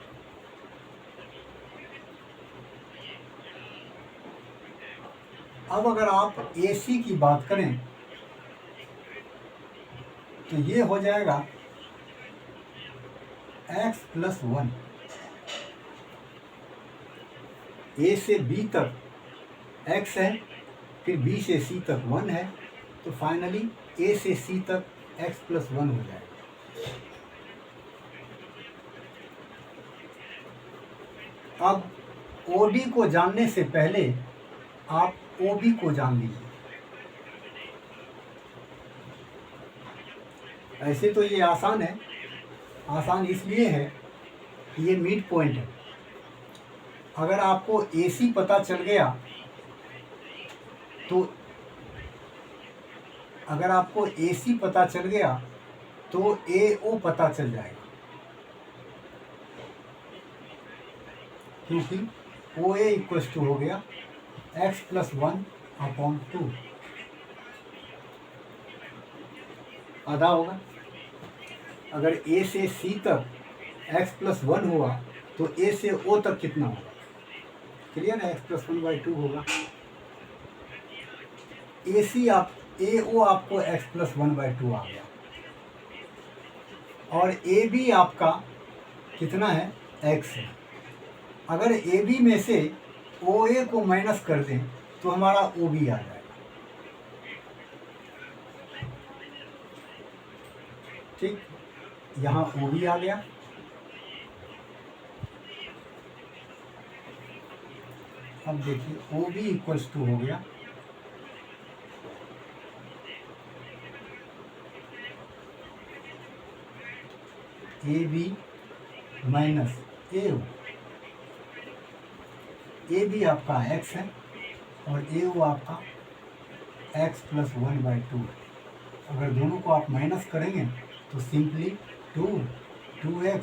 अब अगर आप ए सी की बात करें तो ये हो जाएगा x प्लस 1। ए से बी तक x है, फिर बी से सी तक 1 है, तो फाइनली ए से सी तक x प्लस 1 हो जाएगा। अब OD को जानने से पहले आप OB को जान लीजिए। ऐसे तो ये आसान है, आसान इसलिए है कि ये मिड पॉइंट है। अगर आपको AC पता चल गया तो AO पता चल जाएगा, क्योंकि OA इक्वल्स टू हो गया x प्लस 1/2 आधा होगा। अगर A से C तक x प्लस 1 हुआ तो A से O तक कितना होगा? क्लियर है, x प्लस 1/2 होगा। AO आपको x प्लस 1/2 आ गया, और AB आपका कितना है? x है। अगर AB में से OA को माइनस कर दें तो हमारा OB आ जाएगा। ठीक, यहाँ OB आ गया। अब देखिए OB इक्वल्स टू हो गया AB माइनस AO। AB आपका x है और AO आपका x प्लस 1/2 है। अगर दोनों को आप माइनस करेंगे तो simply 2x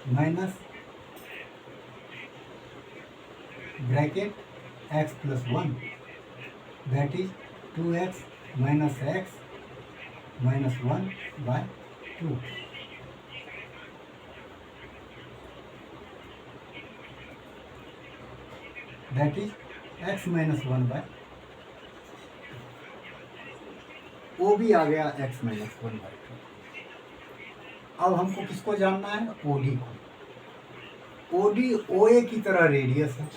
minus bracket x plus 1 that is 2x minus x minus 1/2। That is x minus 1/2। OB आ गया x माइनस 1/2। अब हमको किसको जानना है? OD को। OD OA की तरह रेडियस है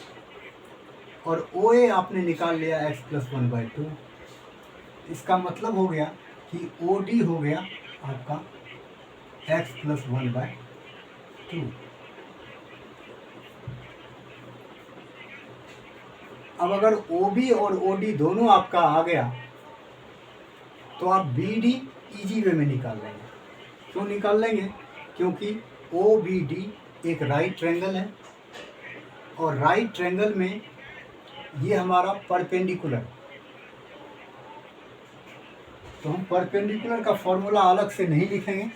और OA आपने निकाल लिया x प्लस 1/2। इसका मतलब हो गया कि OD हो गया आपका x प्लस 1/2। अब अगर OB और OD दोनों आपका आ गया तो आप BD इजी वे में निकाल लेंगे। क्यों निकाल लेंगे? क्योंकि OBD एक राइट ट्रायंगल है और राइट ट्रायंगल में ये हमारा परपेंडिकुलर, तो हम परपेंडिकुलर का फॉर्मूला अलग से नहीं लिखेंगे,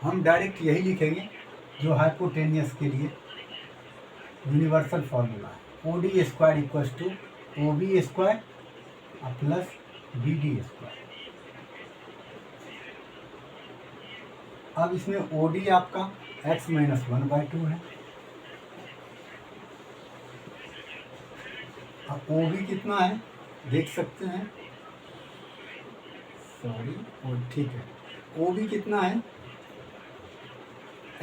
हम डायरेक्ट यही लिखेंगे जो हाइपोटेनियस के लिए यूनिवर्सल फॉर्मूला है, O D square equals to O B square plus B D square. अब इसमें ओ डी आपका x माइनस 1/2 है, अब ओ बी कितना है देख सकते हैं, सॉरी ठीक है, ओ बी कितना है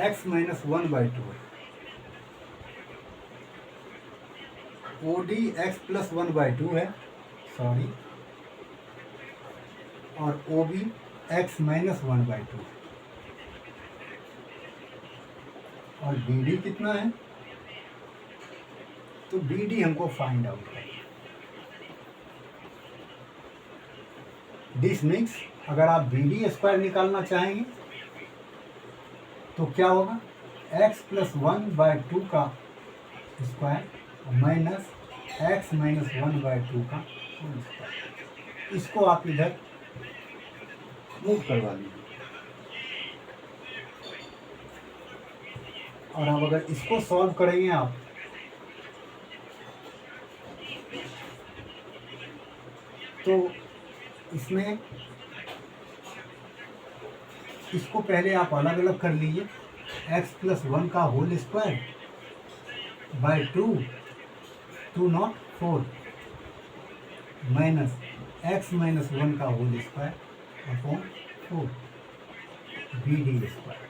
x माइनस 1/2 है, ओ डी एक्स प्लस 1/2 है, सॉरी, और ओ बी एक्स माइनस 1/2 है, और बी डी कितना है, तो बी डी हमको फाइंड आउट है। दिस मीन्स अगर आप बी डी स्क्वायर निकालना चाहेंगे तो क्या होगा, x प्लस 1/2 का स्क्वायर माइनस x माइनस 1/2 का होल स्क्वायर। इसको आप इधर मूव करवा लीजिए, और अब अगर इसको सॉल्व करेंगे आप तो इसमें इसको पहले आप अलग अलग कर लीजिए, x प्लस 1 का whole square by 2 not 4 minus x minus 1 का whole square upon 4 B D square.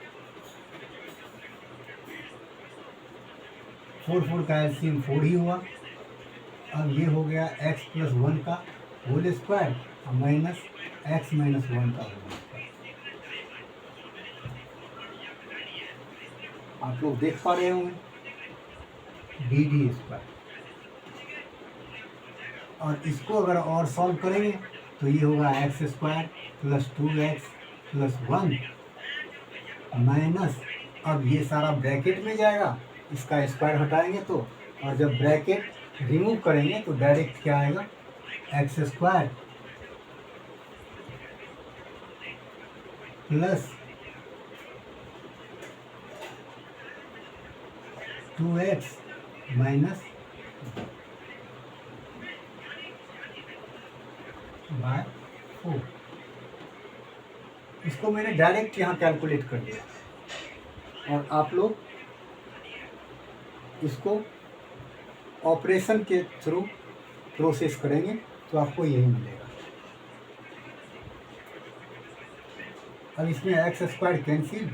4 का एलसीएम 4 ही हुआ। अब ये हो गया x प्लस 1 का whole square minus x minus 1 का होल स्क्वायर। आप लोग देख पा रहे होंगे बी डी स्क्वायर, और इसको अगर और सॉल्व करेंगे तो ये होगा x square plus 2x plus 1 minus, अब ये सारा ब्रैकेट में जाएगा, इसका स्क्वायर हटाएंगे तो, और जब ब्रैकेट रिमूव करेंगे तो डायरेक्ट क्या आएगा, x square plus 2x minus by 4। इसको मैंने डायरेक्ट यहाँ कैलकुलेट कर दिया, और आप लोग इसको ऑपरेशन के थ्रू प्रोसेस करेंगे तो आपको यही मिलेगा। अब इसमें एक्स स्क्वायर कैंसिल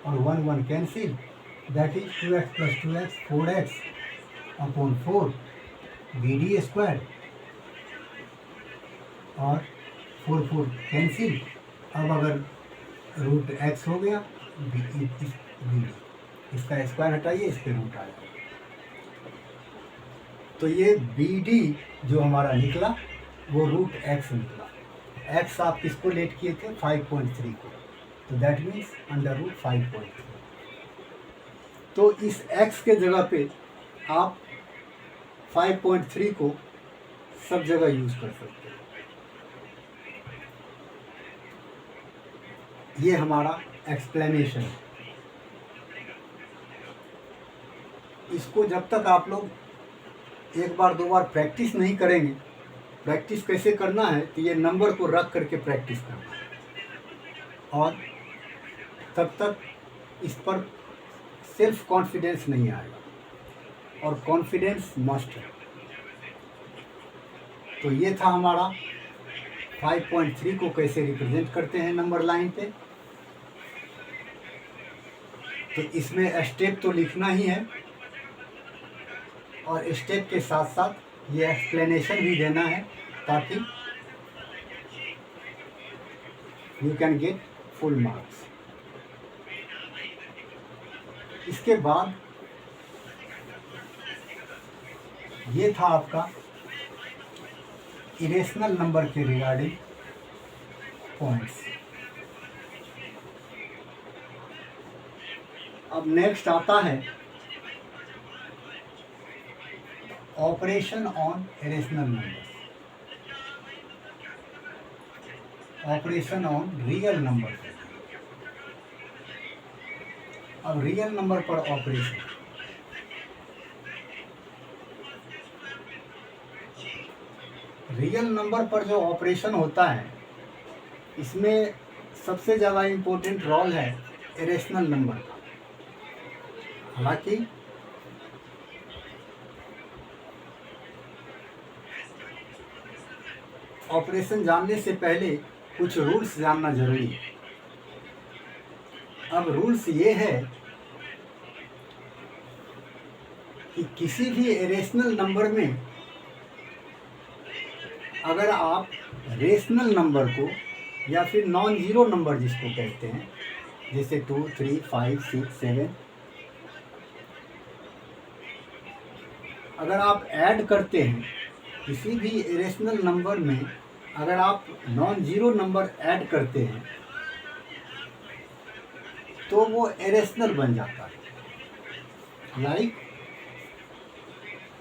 और 1 cancel, that is 2x plus 2x 4x upon 4 B D square, और 4 कैंसिल। अब अगर रूट x हो गया बी डी, इसका स्क्वायर हटाइए, इस पर रूट आ जाएगा। तो ये बी डी जो हमारा निकला वो रूट x निकला। x आप किसको लेट किए थे, 5.3 को, तो दैट मीन्स अंडर रूट 5.3। तो इस x के जगह पे आप 5.3 को सब जगह यूज कर सकते हैं। ये हमारा एक्सप्लेनेशन है। इसको जब तक आप लोग एक बार दो बार प्रैक्टिस नहीं करेंगे, प्रैक्टिस कैसे करना है, तो ये नंबर को रख करके प्रैक्टिस करना है, और तब तक इस पर सेल्फ कॉन्फिडेंस नहीं आएगा, और कॉन्फिडेंस मस्ट है। तो ये था हमारा 5.3 को कैसे रिप्रेजेंट करते हैं नंबर लाइन पे। तो इसमें स्टेप तो लिखना ही है, और स्टेप के साथ साथ ये एक्सप्लेनेशन भी देना है, ताकि you can get full marks. इसके बाद ये था आपका इरेशनल नंबर के रिगार्डिंग पॉइंट्स। अब नेक्स्ट आता है operation on irrational numbers, operation on real number. अब रियल नंबर पर ऑपरेशन, रियल नंबर पर जो ऑपरेशन होता है इसमें सबसे ज़्यादा इम्पोर्टेंट रोल है इरेशनल नंबर का। हालांकि ऑपरेशन जानने से पहले कुछ रूल्स जानना जरूरी है। अब रूल्स ये है कि किसी भी इरेशनल नंबर में अगर आप रेशनल नंबर को या फिर नॉन जीरो नंबर जिसको कहते हैं, जैसे 2, 3, 5, 6, 7, अगर आप ऐड करते हैं किसी भी इरेशनल नंबर में, अगर आप नॉन जीरो नंबर ऐड करते हैं तो वो इरेशनल बन जाता है। लाइक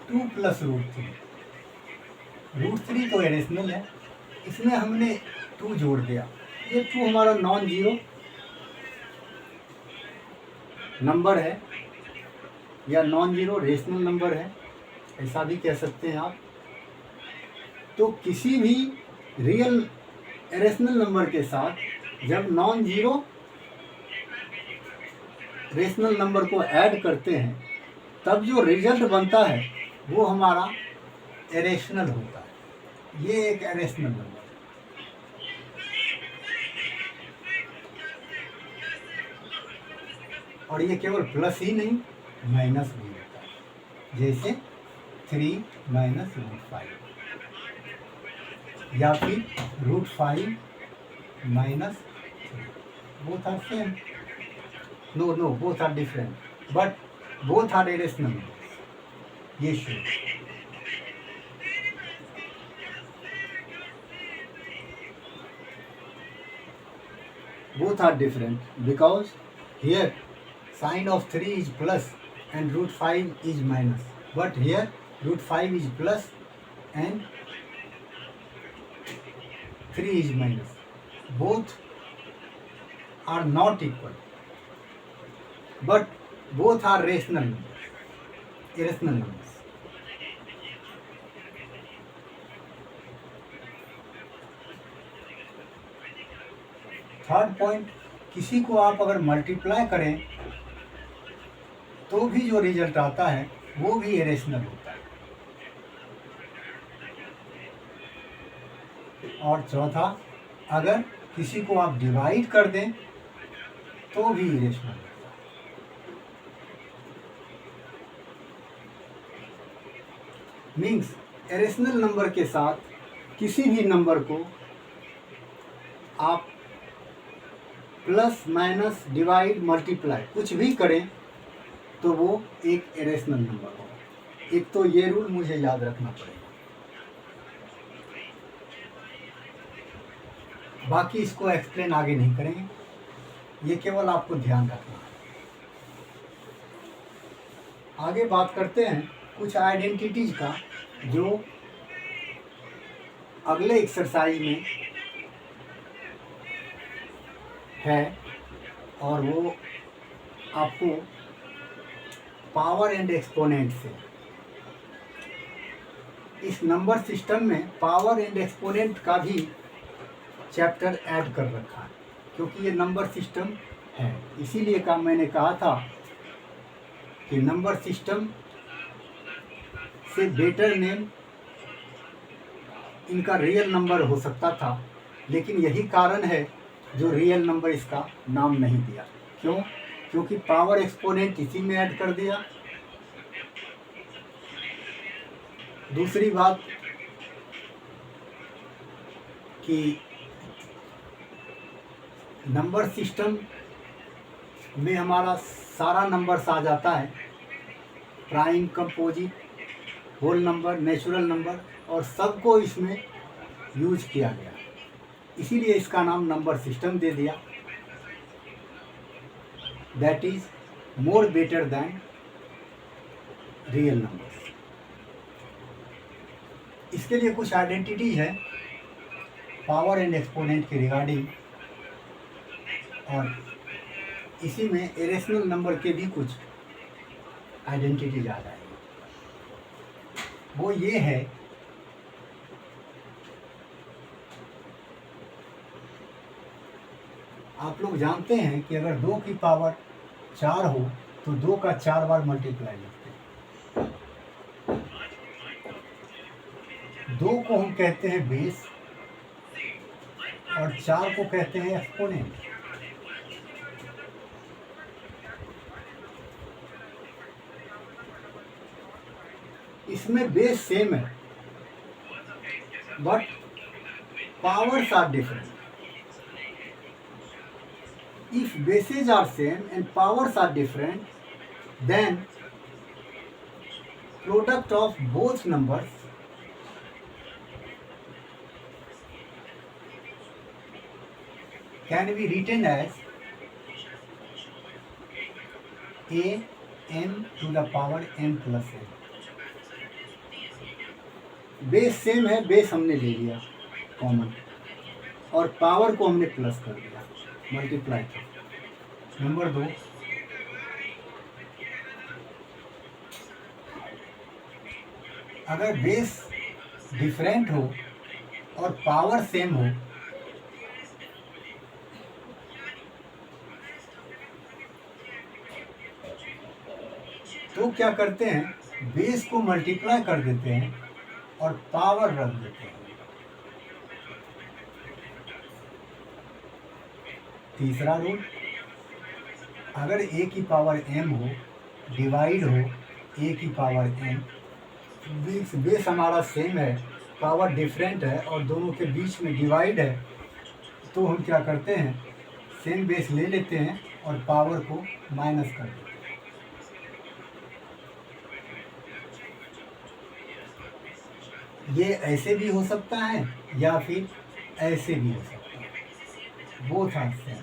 2 + √3, √3 तो इरेशनल है, इसमें हमने 2 जोड़ दिया, ये 2 हमारा नॉन जीरो नंबर है या नॉन जीरो रेशनल नंबर है, ऐसा भी कह सकते हैं आप। तो किसी भी रियल इरेशनल नंबर के साथ जब नॉन जीरो रेशनल नंबर को ऐड करते हैं तब जो रिजल्ट बनता है वो हमारा इरेशनल होता है। ये एक इरेशनल नंबर है। और ये केवल प्लस ही नहीं, माइनस भी होता है, जैसे 3 - √5 या फिर √5 - 3। Both are same, no both are different, but both are irrational. ये sure. Both are different because here sign of 3 is plus and √5 is minus, but here √5 is plus and 3 is minus. Both are not equal, but both are rational numbers, irrational numbers. Third point, किसी को आप अगर multiply करें तो भी जो result आता है वो भी इरेशनल होता है। और चौथा, अगर किसी को आप डिवाइड कर दें तो भी इरेशनल होता है। मीन्स इरेशनल नंबर के साथ किसी भी नंबर को आप प्लस माइनस डिवाइड मल्टीप्लाई कुछ भी करें तो वो एक इरेशनल नंबर होगा। एक तो ये रूल मुझे याद रखना पड़ेगा, बाकी इसको एक्सप्लेन आगे नहीं करेंगे, ये केवल आपको ध्यान रखना है। आगे बात करते हैं कुछ आइडेंटिटीज का जो अगले एक्सरसाइज में है, और वो आपको पावर एंड एक्सपोनेंट से, इस नंबर सिस्टम में पावर एंड एक्सपोनेंट का भी चैप्टर ऐड कर रखा है, क्योंकि ये नंबर सिस्टम है। इसीलिए का मैंने कहा था कि नंबर सिस्टम से बेटर नेम इनका रियल नंबर हो सकता था, लेकिन यही कारण है जो रियल नंबर इसका नाम नहीं दिया। क्यों? क्योंकि पावर एक्सपोनेंट इसी में ऐड कर दिया। दूसरी बात कि नंबर सिस्टम में हमारा सारा नंबर्स आ जाता है, prime, composite, whole number, natural number, और सबको इसमें यूज किया गया, इसीलिए इसका नाम नंबर सिस्टम दे दिया। That is more better than real numbers. इसके लिए कुछ आइडेंटिटी है पावर एंड एक्सपोनेंट के रिगार्डिंग, और इसी में इरेशनल नंबर के भी कुछ आइडेंटिटी आ जाएगी। वो ये है आप लोग जानते हैं कि अगर 2 की पावर 4 हो तो 2 का 4 बार मल्टीप्लाई लिखते हैं। 2 को हम कहते हैं बेस और 4 को कहते हैं एक्सपोनेंट। इसमें बेस सेम है but powers are different. If bases are same and powers are different, then product of both numbers can be written as a n to the power n plus n। Base same है, base हमने ले लिया common और power को हमने plus कर दिया, multiply कर। नंबर 2, अगर बेस डिफरेंट हो और पावर सेम हो तो क्या करते हैं, बेस को मल्टीप्लाई कर देते हैं और पावर रख देते हैं। तीसरा रूल, अगर a की पावर m हो डिवाइड हो a की पावर n, बेस हमारा सेम है, पावर डिफरेंट है और दोनों के बीच में डिवाइड है, तो हम क्या करते हैं, सेम बेस ले लेते हैं और पावर को माइनस कर देते हैं। ये ऐसे भी हो सकता है या फिर ऐसे भी हो सकता है, बोथ आर सेम।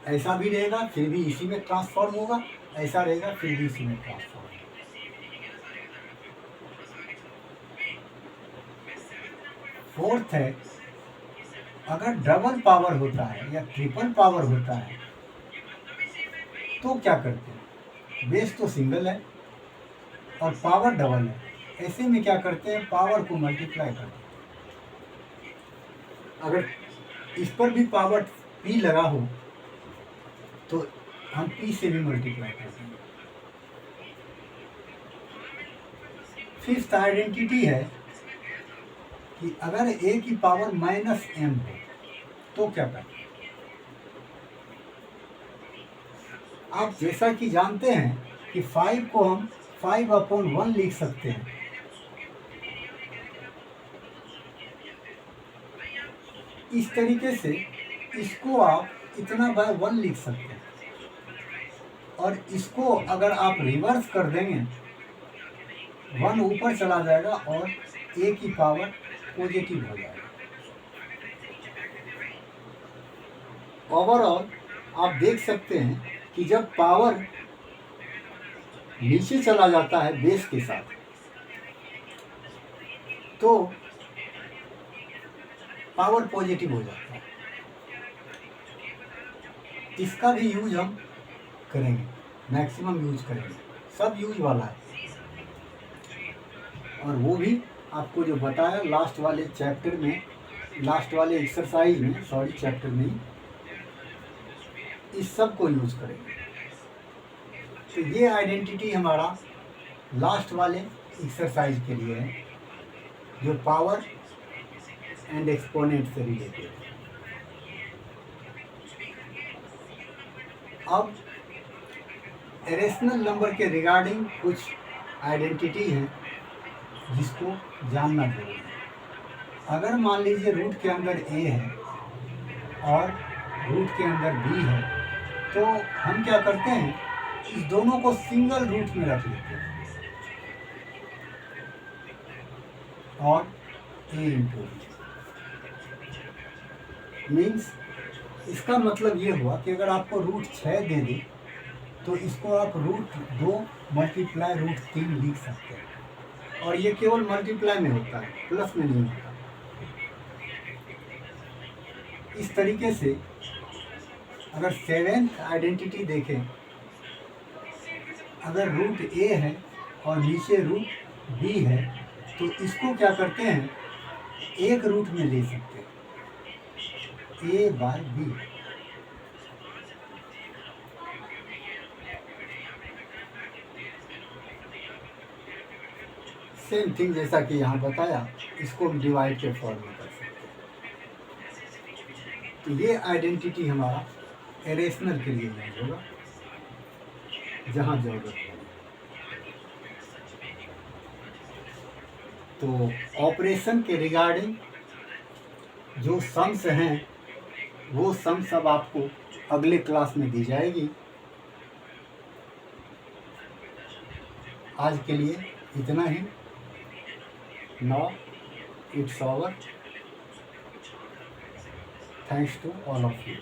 ऐसा भी रहेगा फिर भी इसी में ट्रांसफॉर्म होगा, ऐसा रहेगा फिर भी इसी में ट्रांसफॉर्म होगा। फोर्थ है, अगर डबल पावर होता है या ट्रिपल पावर होता है तो क्या करते हैं, बेस तो सिंगल है और पावर डबल है, ऐसे में क्या करते हैं, पावर को मल्टीप्लाई करते हैं। अगर इस पर भी पावर p लगा हो तो हम p से भी मल्टीप्लाई करते हैं। फिफ्थ आइडेंटिटी है कि अगर a की पावर माइनस m हो तो क्या करते हैं। आप जैसा कि जानते हैं कि 5 को हम 5/1 लिख सकते हैं। इस तरीके से इसको आप इतना बाय 1 लिख सकते हैं और इसको अगर आप रिवर्स कर देंगे 1 ऊपर चला जाएगा और a की पावर पॉजिटिव हो जाएगा। ओवरऑल आप देख सकते हैं कि जब पावर नीचे चला जाता है बेस के साथ तो पावर पॉजिटिव हो जाता है। इसका भी यूज हम करेंगे, मैक्सिमम यूज करेंगे, सब यूज वाला है। और वो भी आपको जो बताया लास्ट वाले चैप्टर में, लास्ट वाले एक्सरसाइज में, सॉरी चैप्टर में, इस सब को यूज करेंगे। तो ये आइडेंटिटी हमारा लास्ट वाले एक्सरसाइज के लिए है जो पावर एंड एक्सपोनेंट से रिलेटेड है। अब इरेशनल नंबर के रिगार्डिंग कुछ आइडेंटिटी है जिसको जानना जरूरी है। अगर मान लीजिए रूट के अंदर a है और रूट के अंदर b है तो हम क्या करते हैं, इस दोनों को सिंगल रूट में रख लेते हैं और a इंटू मीन्स इसका मतलब ये हुआ कि अगर आपको रूट 6 दे दे तो इसको आप रूट 2 मल्टीप्लाई रूट 3 लिख सकते हैं। और ये केवल मल्टीप्लाई में होता है, प्लस में नहीं होता। इस तरीके से अगर सेवेंथ आइडेंटिटी देखें, अगर रूट ए है और नीचे रूट बी है तो इसको क्या करते हैं, एक रूट में ले सकते हैं, ए बाय बी। सेम थिंग जैसा कि यहाँ बताया, इसको हम डिवाइड के फॉर्म में कर सकते हैं। तो ये आइडेंटिटी हमारा इरेशनल के लिए यूज होगा जहाँ जरूरत है। तो ऑपरेशन के रिगार्डिंग जो सम्स हैं वो सम्स अब आपको अगले क्लास में दी जाएगी। आज के लिए इतना ही। Now it's over. Thanks to all of you.